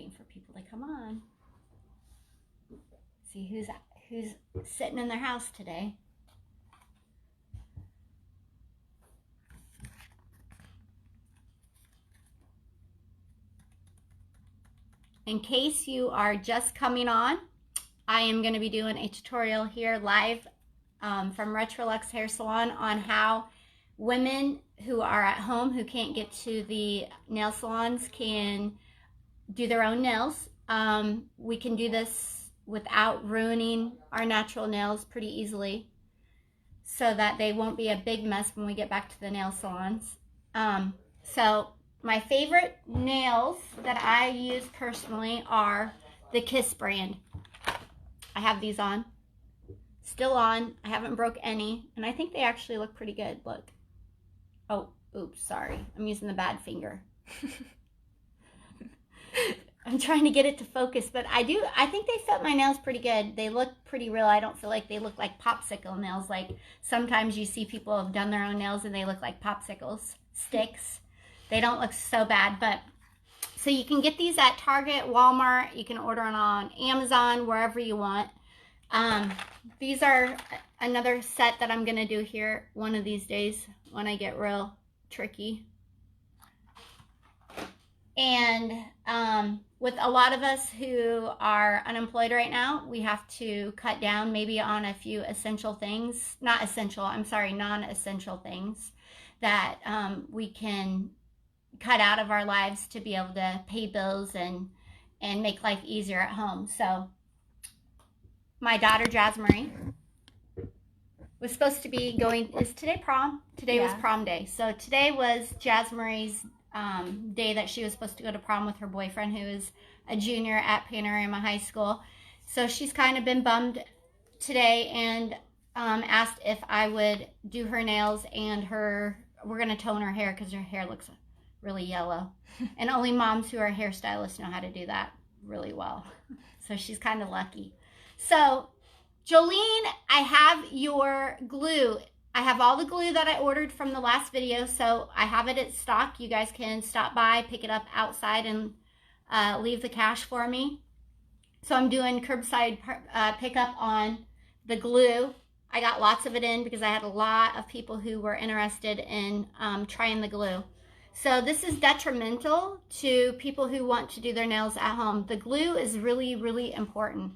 waiting for people to come on. See who's sitting in their house today. In case you are just coming on, I am going to be doing a tutorial here live from Retrolux Hair Salon on how women who are at home who can't get to the nail salons can do their own nails. We can do this without ruining our natural nails pretty easily so that they won't be a big mess when we get back to the nail salons. So my favorite nails that I use personally are the Kiss brand. I have these on, still on. I haven't broke any, and I think they actually look pretty good. Look. Oh, oops, sorry. I'm using the bad finger. I'm trying to get it to focus, but I think they fit my nails pretty good. They look pretty real. I don't feel like they look like popsicle nails. Like sometimes you see people have done their own nails and they look like popsicles, sticks. They don't look so bad, but so you can get these at Target, Walmart. You can order them on Amazon, wherever you want. These are another set that I'm going to do here one of these days when I get real tricky. And with a lot of us who are unemployed right now, we have to cut down maybe on a few essential things. Non-essential things that we can cut out of our lives to be able to pay bills and make life easier at home. So my daughter Jasmine was supposed to be going, is today prom? Today was prom day. So today was Jasmine's day that she was supposed to go to prom with her boyfriend, who is a junior at Panorama High School. So she's kind of been bummed today and asked if I would do her nails and we're going to tone her hair because her hair looks really yellow. And only moms who are hairstylists know how to do that really well. So she's kind of lucky. So Jolene, I have your glue. I have all the glue that I ordered from the last video, so I have it at stock. You guys can stop by, pick it up outside, and leave the cash for me. So I'm doing curbside pickup on the glue. I got lots of it in because I had a lot of people who were interested in trying the glue. So this is detrimental to people who want to do their nails at home. The glue is really, really important.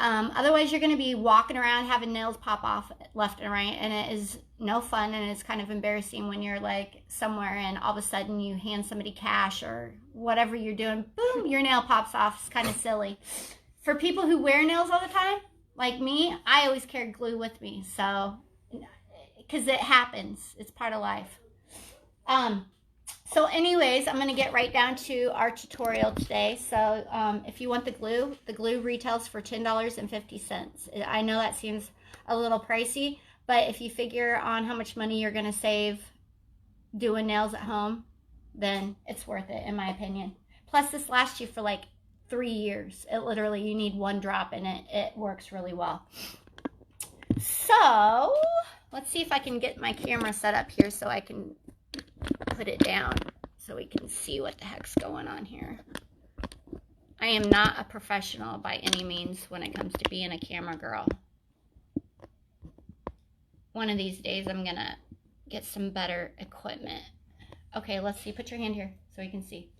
Otherwise, you're going to be walking around having nails pop off left and right, and it is no fun, and it's kind of embarrassing when you're like somewhere and all of a sudden you hand somebody cash or whatever you're doing, boom, your nail pops off. It's kind of silly. For people who wear nails all the time, like me, I always carry glue with me, so, because it happens. It's part of life. So anyways, I'm going to get right down to our tutorial today. So if you want the glue retails for $10.50. I know that seems a little pricey, but if you figure on how much money you're going to save doing nails at home, then it's worth it, in my opinion. Plus, this lasts you for like 3 years. It literally, you need one drop and it works really well. So let's see if I can get my camera set up here so I can put it down so we can see what the heck's going on here. I am not a professional by any means when it comes to being a camera girl. One of these days I'm gonna get some better equipment. Okay, let's see. Put your hand here so we can see.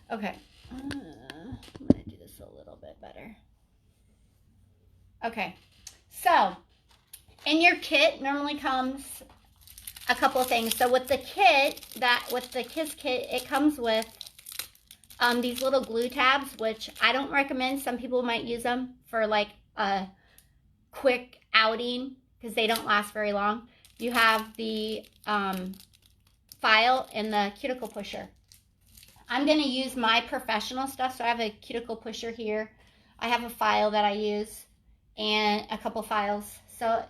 Okay, I'm gonna do this a little bit better. Okay, so in your kit normally comes a couple of things. So with the kit, with the Kiss kit, it comes with these little glue tabs, which I don't recommend. Some people might use them for like a quick outing because they don't last very long. You have the file and the Cuticle Pusher. I'm going to use my professional stuff, so I have a Cuticle Pusher here. I have a file that I use and a couple files. So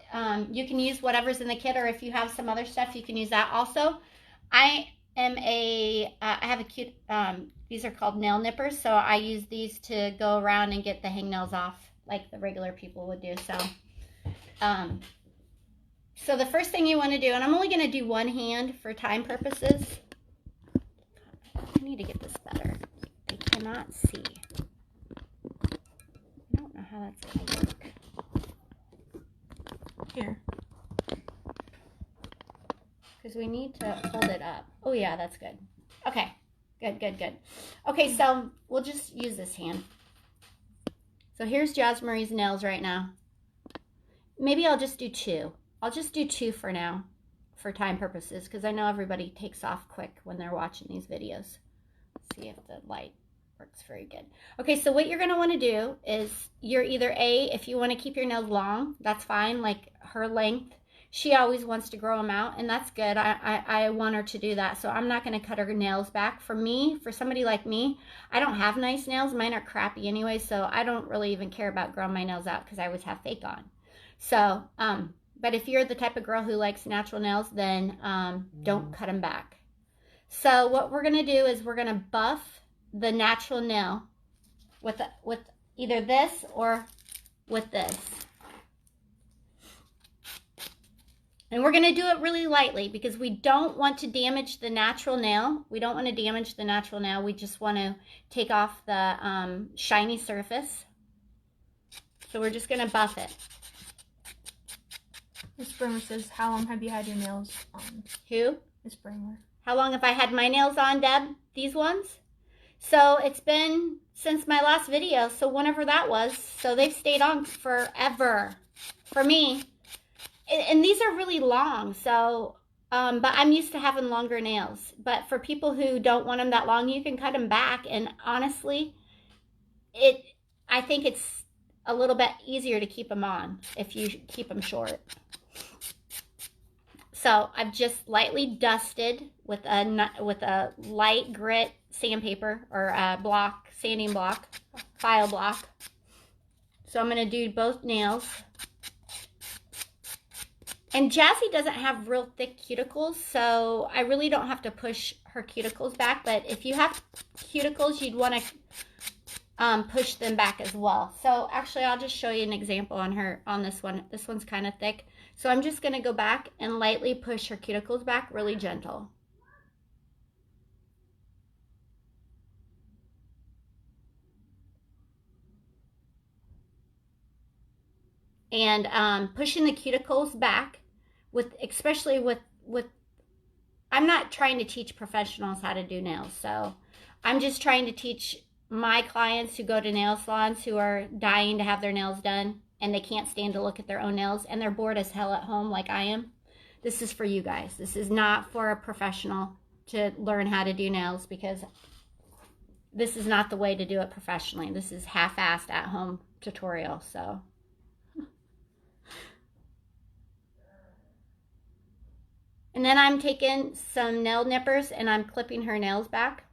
you can use whatever's in the kit, or if you have some other stuff, you can use that also. I have a cute, these are called nail nippers, so I use these to go around and get the hangnails off like the regular people would do. So the first thing you want to do, and I'm only going to do one hand for time purposes. I need to get this better. I cannot see. how that's gonna work. Here. Because we need to hold it up. Oh yeah, that's good. Okay, good. Okay, so we'll just use this hand. So here's Jazz Marie's nails right now. Maybe I'll just do 2. I'll just do 2 for now, for time purposes, because I know everybody takes off quick when they're watching these videos. Let's see if the light works very good. Okay, so what you're going to want to do is you're either if you want to keep your nails long, that's fine, like her length. She always wants to grow them out, and that's good. I want her to do that, so I'm not going to cut her nails back. For me, for somebody like me, I don't have nice nails. Mine are crappy anyway, so I don't really even care about growing my nails out because I always have fake on. So, but if you're the type of girl who likes natural nails, then don't cut them back. So what we're going to do is we're going to buff the natural nail with either this or with this. And we're going to do it really lightly because we don't want to damage the natural nail. We don't want to damage the natural nail. We just want to take off the shiny surface. So we're just going to buff it. Miss Brimmer says, how long have you had your nails on? Who? Miss Brimmer. How long have I had my nails on, Deb? These ones? So it's been since my last video, so whenever that was. So they've stayed on forever for me. And these are really long, so, but I'm used to having longer nails. But for people who don't want them that long, you can cut them back. And honestly, I think it's a little bit easier to keep them on if you keep them short. So I've just lightly dusted with a light grit sandpaper or a sanding block, file block. So I'm going to do both nails. And Jazzy doesn't have real thick cuticles, so I really don't have to push her cuticles back. But if you have cuticles, you'd want to push them back as well. So actually, I'll just show you an example on this one. This one's kind of thick. So I'm just going to go back and lightly push her cuticles back, really gentle. And pushing the cuticles back, especially with I'm not trying to teach professionals how to do nails, so I'm just trying to teach my clients who go to nail salons who are dying to have their nails done and they can't stand to look at their own nails and they're bored as hell at home like I am. This is for you guys. This is not for a professional to learn how to do nails, because this is not the way to do it professionally. This is half-assed at home tutorial, so. And then I'm taking some nail nippers and I'm clipping her nails back.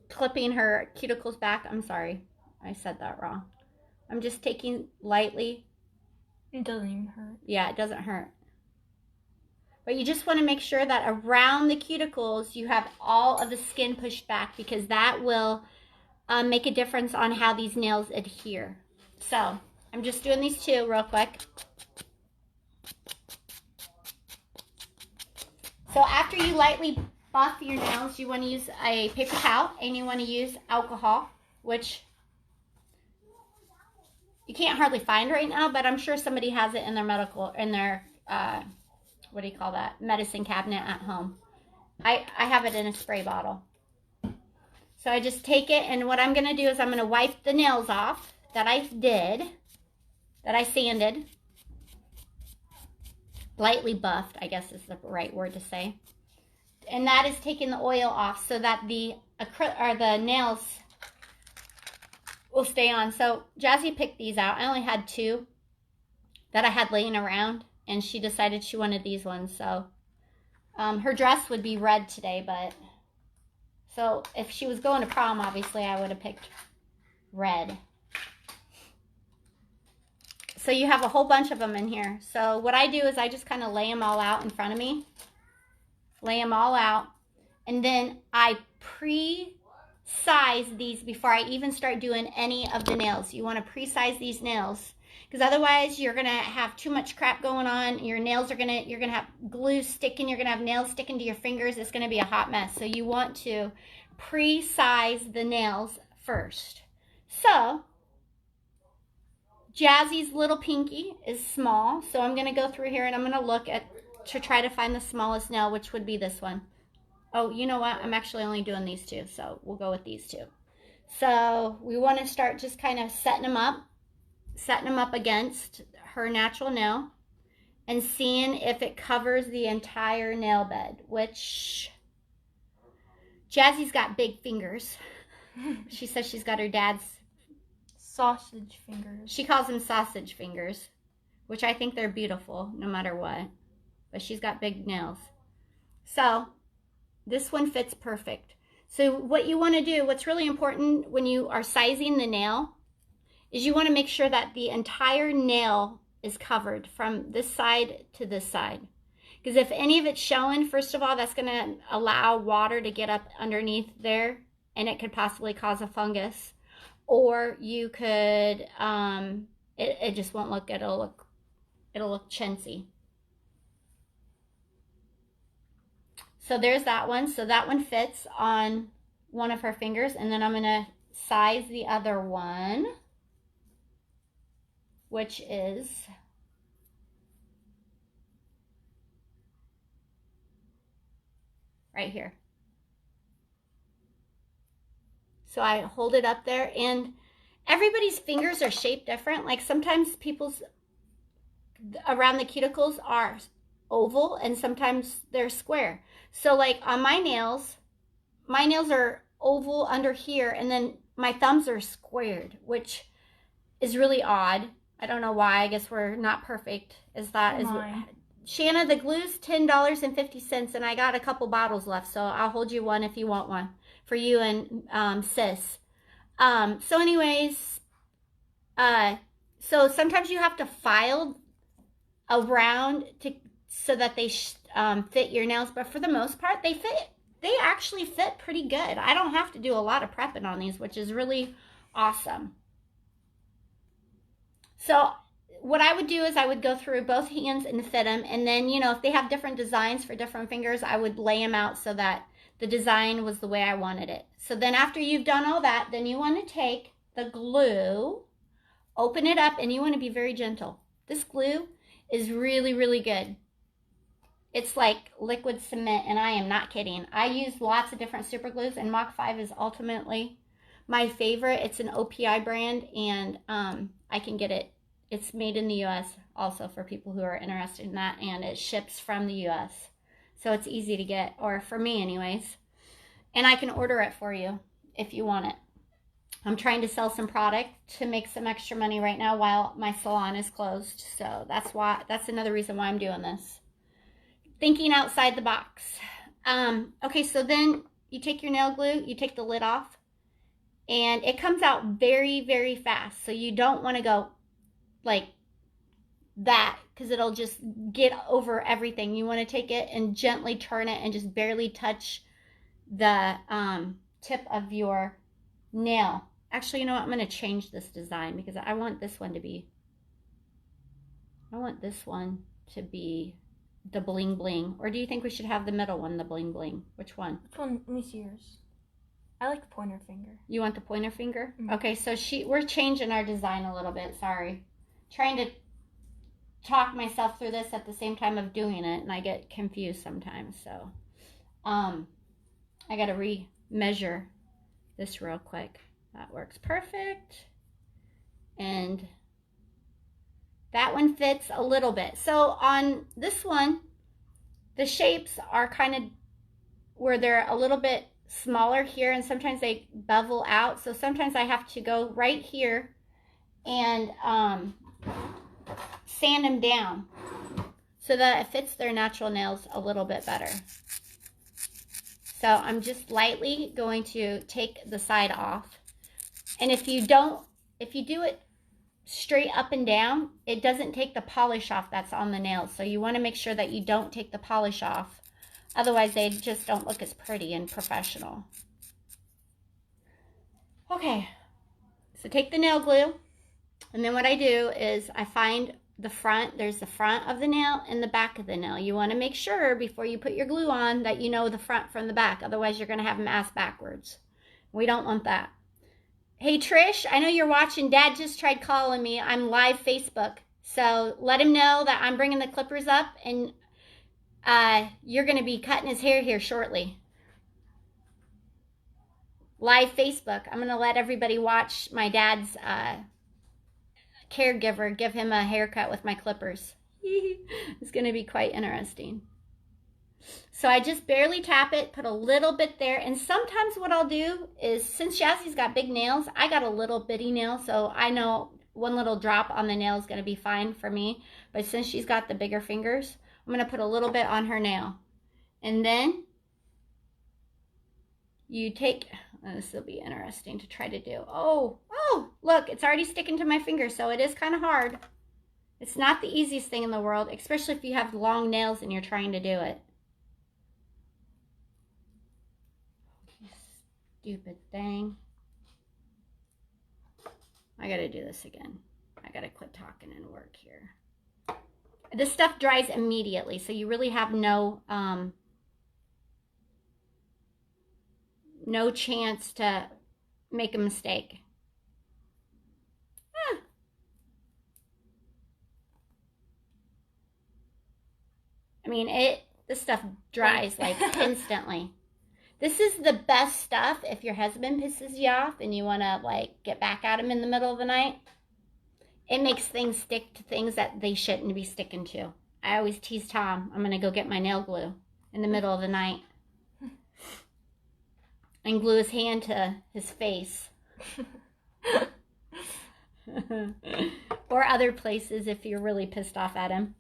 Clipping her cuticles back. I'm sorry, I said that wrong. I'm just taking lightly. It doesn't even hurt. Yeah, it doesn't hurt. But you just want to make sure that around the cuticles you have all of the skin pushed back, because that will make a difference on how these nails adhere. So I'm just doing these 2 real quick. So after you lightly buff your nails, you want to use a paper towel and you want to use alcohol, which you can't hardly find right now, but I'm sure somebody has it in their what do you call that, medicine cabinet at home. I have it in a spray bottle. So I just take it, and what I'm going to do is I'm going to wipe the nails off that I sanded. Lightly buffed, I guess is the right word to say. And that is taking the oil off so that the nails will stay on. So Jazzy picked these out. I only had 2 that I had laying around, and she decided she wanted these ones. So her dress would be red today, but so if she was going to prom, obviously I would have picked red. So you have a whole bunch of them in here. So what I do is I just kind of lay them all out in front of me. Lay them all out. And then I pre-size these before I even start doing any of the nails. You want to pre-size these nails, because otherwise you're going to have too much crap going on. Your nails are you're going to have glue sticking. You're going to have nails sticking to your fingers. It's going to be a hot mess. So you want to pre-size the nails first. So Jazzy's little pinky is small, so I'm going to go through here and I'm going to look at to try to find the smallest nail, which would be this one. Oh, you know what? I'm actually only doing these two, so we'll go with these two. So we want to start just kind of setting them up against her natural nail and seeing if it covers the entire nail bed, which Jazzy's got big fingers. She says she's got her dad's sausage fingers. She calls them sausage fingers, which I think they're beautiful no matter what. But she's got big nails. So this one fits perfect. So what you want to do, what's really important when you are sizing the nail, is you want to make sure that the entire nail is covered from this side to this side. Because if any of it's showing, first of all, that's going to allow water to get up underneath there, and it could possibly cause a fungus. Or you could, it just won't look good. It'll look chintzy. So there's that one. So that one fits on one of her fingers. And then I'm going to size the other one, which is right here. So I hold it up there, and everybody's fingers are shaped different. Like sometimes people's around the cuticles are oval and sometimes they're square. So like on my nails are oval under here, and then my thumbs are squared, which is really odd. I don't know why. I guess we're not perfect. Shanna, the glue's $10.50, and I got a couple bottles left, so I'll hold you one if you want one for you and sis. So anyways, so sometimes you have to file around so that they fit your nails, but for the most part, they actually fit pretty good. I don't have to do a lot of prepping on these, which is really awesome. So what I would do is I would go through both hands and fit them, and then, you know, if they have different designs for different fingers, I would lay them out so that the design was the way I wanted it. So then after you've done all that, then you want to take the glue, open it up, and you want to be very gentle. This glue is really, really good. It's like liquid cement, and I am not kidding. I use lots of different super glues, and Mach 5 is ultimately my favorite. It's an OPI brand, and I can get it. It's made in the U.S. also for people who are interested in that, and it ships from the U.S. So it's easy to get, or for me anyways. And I can order it for you if you want it. I'm trying to sell some product to make some extra money right now while my salon is closed. So that's another reason why I'm doing this. Thinking outside the box. Okay, so then you take your nail glue, you take the lid off, and it comes out very, very fast. So you don't want to go like that, because it'll just get over everything. You want to take it and gently turn it and just barely touch the tip of your nail. Actually, you know what? I'm going to change this design because I want this one to be the bling bling. Or do you think we should have the middle one, the bling bling? Which one? Which one? Let me see yours. I like the pointer finger. You want the pointer finger? Mm-hmm. Okay, so we're changing our design a little bit. Sorry. Trying to talk myself through this at the same time of doing it, and I get confused sometimes. So I got to re-measure this real quick. That works perfect. And that one fits a little bit. So on this one, the shapes are kind of where they're a little bit smaller here, and sometimes they bevel out. So sometimes I have to go right here and sand them down so that it fits their natural nails a little bit better. So I'm just lightly going to take the side off. And if you do it straight up and down, it doesn't take the polish off that's on the nails. So you want to make sure that you don't take the polish off. Otherwise, they just don't look as pretty and professional. Okay, so take the nail glue. And then what I do is I find the front. There's the front of the nail and the back of the nail. You want to make sure before you put your glue on that you know the front from the back. Otherwise, you're going to have them ass backwards. We don't want that. Hey, Trish, I know you're watching. Dad just tried calling me. I'm live Facebook. So let him know that I'm bringing the clippers up, and you're going to be cutting his hair here shortly. Live Facebook. I'm going to let everybody watch my dad's caregiver give him a haircut with my clippers. It's going to be quite interesting. So I just barely tap it, put a little bit there, and sometimes what I'll do is, since Jassie's got big nails, I got a little bitty nail, so I know one little drop on the nail is going to be fine for me. But since she's got the bigger fingers, I'm going to put a little bit on her nail. And then you take, this will be interesting to try to do. Oh, look, it's already sticking to my finger, so it is kind of hard. It's not the easiest thing in the world, especially if you have long nails and you're trying to do it. Stupid thing. I gotta do this again. I gotta quit talking and work here. This stuff dries immediately, so you really have no chance to make a mistake. I mean, this stuff dries like instantly. This is the best stuff if your husband pisses you off and you want to like get back at him in the middle of the night. It makes things stick to things that they shouldn't be sticking to. I always tease Tom, I'm going to go get my nail glue in the middle of the night and glue his hand to his face. Or other places if you're really pissed off at him.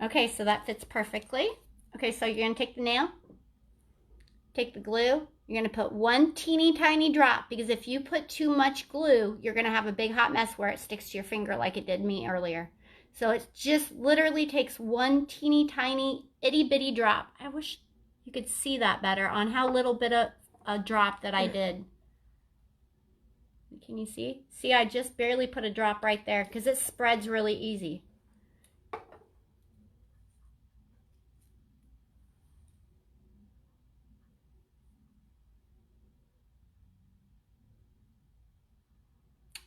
Okay, so that fits perfectly. Okay, so you're going to take the nail, take the glue. You're going to put one teeny tiny drop, because if you put too much glue, you're going to have a big hot mess where it sticks to your finger like it did me earlier. So it just literally takes one teeny tiny itty bitty drop. I wish you could see that better on how little bit of a drop that I did. Can you see? See, I just barely put a drop right there because it spreads really easy.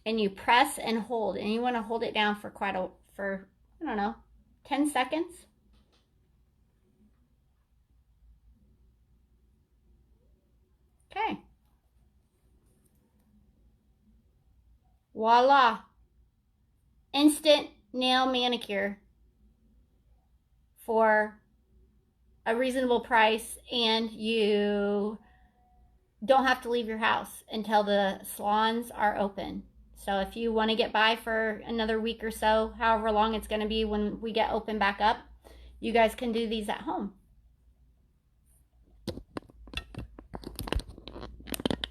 And you press and hold, and you want to hold it down for I don't know, 10 seconds. Okay. Voila. Instant nail manicure for a reasonable price, and you don't have to leave your house until the salons are open. So if you want to get by for another week or so, however long it's going to be when we get open back up, you guys can do these at home.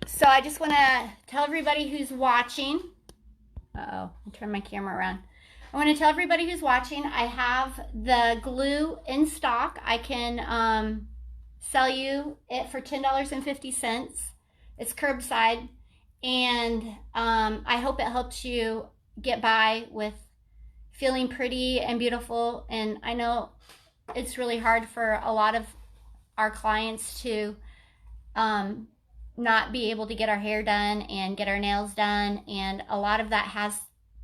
So I just want to tell everybody who's watching. Uh-oh, I'll turn my camera around. I want to tell everybody who's watching, I have the glue in stock. I can sell you it for $10.50. It's curbside. And I hope it helps you get by with feeling pretty and beautiful. And I know it's really hard for a lot of our clients to not be able to get our hair done and get our nails done. And a lot of that has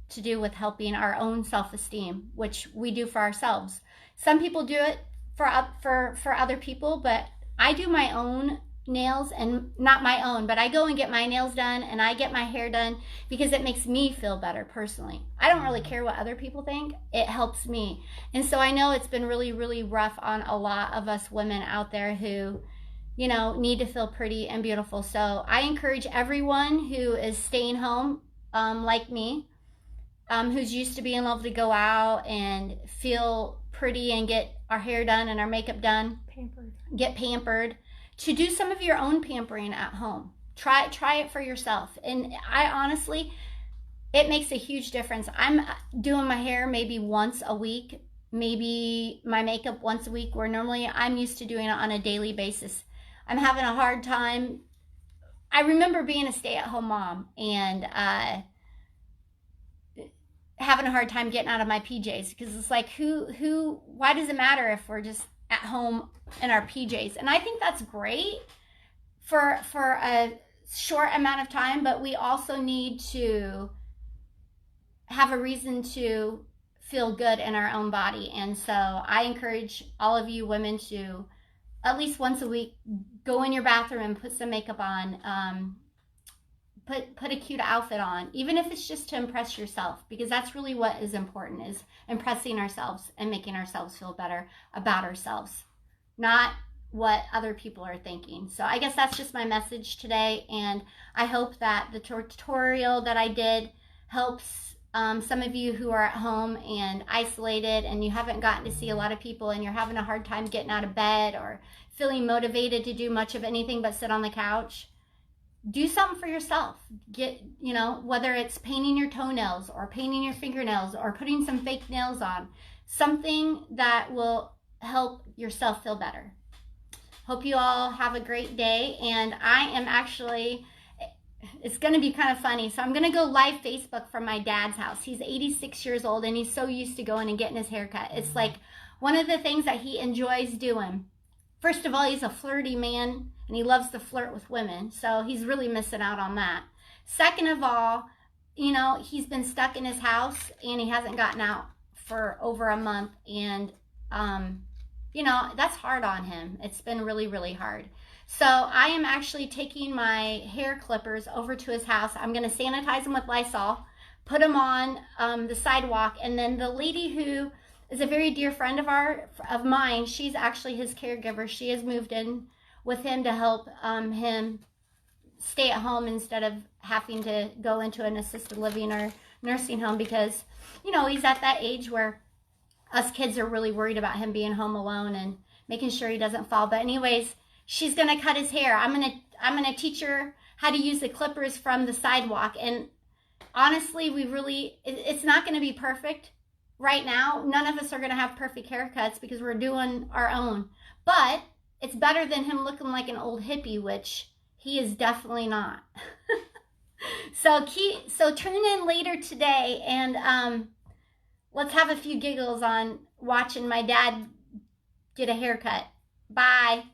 to do with helping our own self-esteem, which we do for ourselves. Some people do it for other people, but I do my own nails, and not my own, but I go and get my nails done and I get my hair done because it makes me feel better personally. I don't really care what other people think. It helps me. And so I know it's been really, really rough on a lot of us women out there who, you know, need to feel pretty and beautiful. So I encourage everyone who is staying home, like me, who's used to being able to go out and feel pretty and get our hair done and our makeup done, get pampered, to do some of your own pampering at home. Try it for yourself. And I honestly, it makes a huge difference. I'm doing my hair maybe once a week, maybe my makeup once a week, where normally I'm used to doing it on a daily basis. I'm having a hard time. I remember being a stay-at-home mom and having a hard time getting out of my PJs, because it's like, why does it matter if we're just at home in our PJs? And I think that's great for a short amount of time, but we also need to have a reason to feel good in our own body. And so I encourage all of you women to at least once a week go in your bathroom and put some makeup on. Put a cute outfit on, even if it's just to impress yourself, because that's really what is important, is impressing ourselves and making ourselves feel better about ourselves, not what other people are thinking. So I guess that's just my message today, and I hope that the tutorial that I did helps some of you who are at home and isolated and you haven't gotten to see a lot of people and you're having a hard time getting out of bed or feeling motivated to do much of anything but sit on the couch. Do something for yourself. Get, whether it's painting your toenails or painting your fingernails or putting some fake nails on, something that will help yourself feel better. Hope you all have a great day. And I am actually, it's going to be kind of funny. So I'm going to go live Facebook from my dad's house. He's 86 years old and he's so used to going and getting his hair cut. It's like one of the things that he enjoys doing. First of all, he's a flirty man and he loves to flirt with women. So he's really missing out on that. Second of all, he's been stuck in his house and he hasn't gotten out for over a month. And, that's hard on him. It's been really, really hard. So I am actually taking my hair clippers over to his house. I'm going to sanitize them with Lysol, put them on the sidewalk. And then the lady who is a very dear friend of mine, she's actually his caregiver. She has moved in with him to help him stay at home instead of having to go into an assisted living or nursing home, because he's at that age where us kids are really worried about him being home alone and making sure he doesn't fall. But anyways, she's gonna cut his hair. I'm gonna teach her how to use the clippers from the sidewalk. And honestly, it's not gonna be perfect. Right now, none of us are going to have perfect haircuts because we're doing our own. But it's better than him looking like an old hippie, which he is definitely not. So tune in later today and let's have a few giggles on watching my dad get a haircut. Bye.